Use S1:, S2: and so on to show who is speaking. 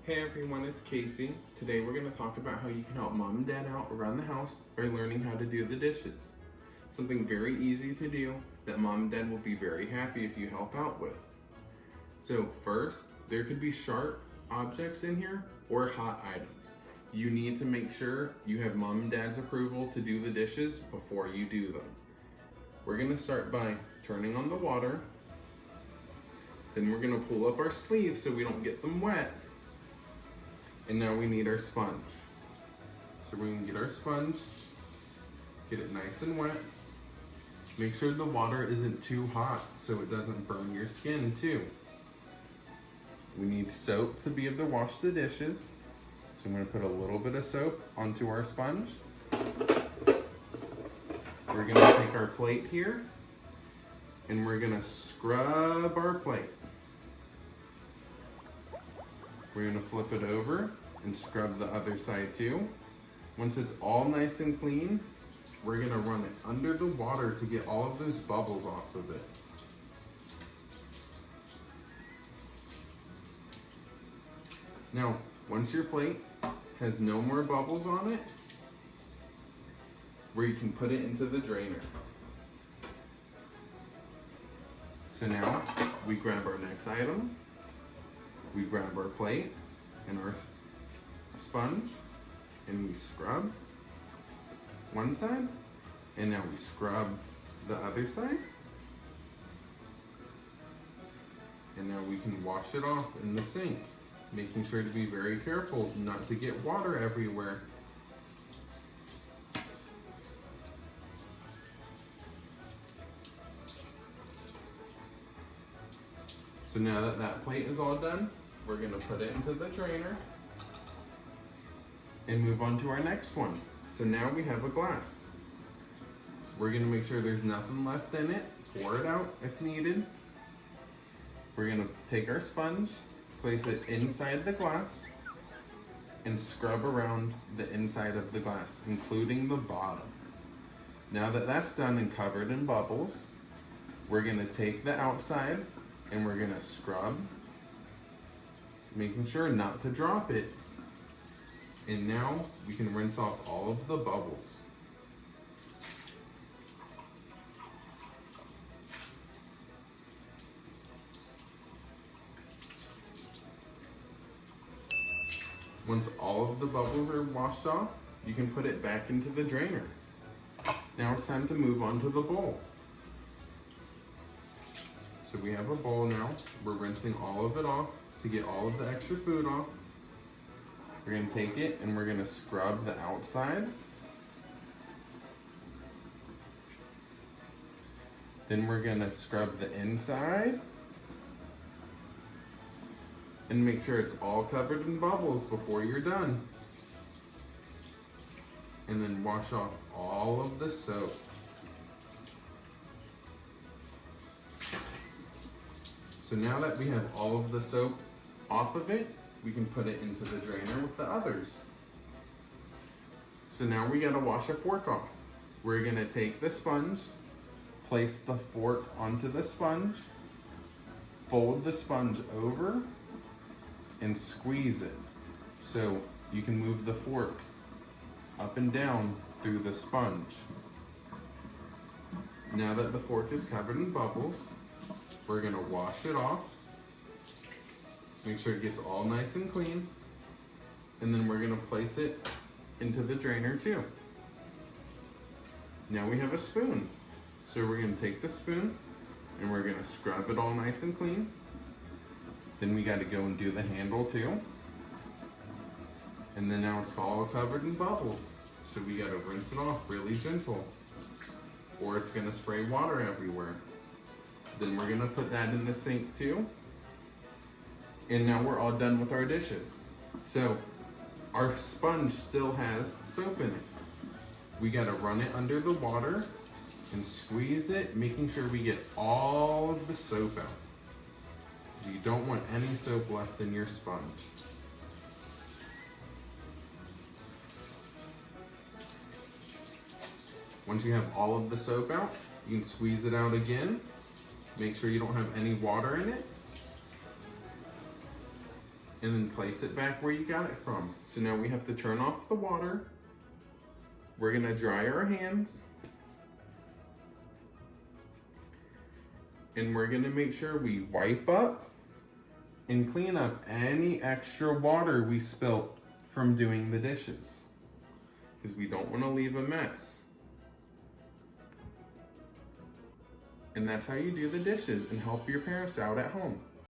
S1: Hey everyone, it's Casey. Today we're going to talk about how you can help mom and dad out around the house by learning how to do the dishes. Something very easy to do that mom and dad will be very happy if you help out with. So first, there could be sharp objects in here or hot items. You need to make sure you have mom and dad's approval to do the dishes before you do them. We're going to start by turning on the water. Then we're going to pull up our sleeves so we don't get them wet. And now we need our sponge. So we're gonna get our sponge, get it nice and wet. Make sure the water isn't too hot so it doesn't burn your skin too. We need soap to be able to wash the dishes. So I'm gonna put a little bit of soap onto our sponge. We're gonna take our plate here and we're gonna scrub our plate. We're gonna flip it over and scrub the other side too. Once it's all nice and clean, we're gonna run it under the water to get all of those bubbles off of it. Now, once your plate has no more bubbles on it, where you can put it into the drainer. So now, we grab our next item. We grab our plate and our sponge and we scrub one side and now we scrub the other side. And now we can wash it off in the sink, making sure to be very careful not to get water everywhere. So now that that plate is all done, we're gonna put it into the drainer and move on to our next one. So now we have a glass. We're gonna make sure there's nothing left in it, pour it out if needed. We're gonna take our sponge, place it inside the glass, and scrub around the inside of the glass, including the bottom. Now that that's done and covered in bubbles, we're gonna take the outside and we're gonna scrub, making sure not to drop it. And now we can rinse off all of the bubbles. Once all of the bubbles are washed off, you can put it back into the drainer. Now it's time to move on to the bowl. So we have a bowl now. We're rinsing all of it off to get all of the extra food off. We're gonna take it and we're gonna scrub the outside. Then we're gonna scrub the inside. And make sure it's all covered in bubbles before you're done. And then wash off all of the soap. So now that we have all of the soap off of it, we can put it into the drainer with the others. So now we gotta wash our fork off. We're gonna take the sponge, place the fork onto the sponge, fold the sponge over, and squeeze it. So you can move the fork up and down through the sponge. Now that the fork is covered in bubbles, we're gonna wash it off. Make sure it gets all nice and clean. And then we're gonna place it into the drainer too. Now we have a spoon. So we're gonna take the spoon and we're gonna scrub it all nice and clean. Then we gotta go and do the handle too. And then now it's all covered in bubbles. So we gotta rinse it off really gentle, or it's gonna spray water everywhere. Then we're gonna put that in the sink too. And now we're all done with our dishes. So our sponge still has soap in it. We gotta run it under the water and squeeze it, making sure we get all of the soap out. So you don't want any soap left in your sponge. Once you have all of the soap out, you can squeeze it out again. Make sure you don't have any water in it. and then place it back where you got it from. So now we have to turn off the water. We're gonna dry our hands. And we're gonna make sure we wipe up and clean up any extra water we spilt from doing the dishes, because we don't wanna leave a mess. And that's how you do the dishes and help your parents out at home.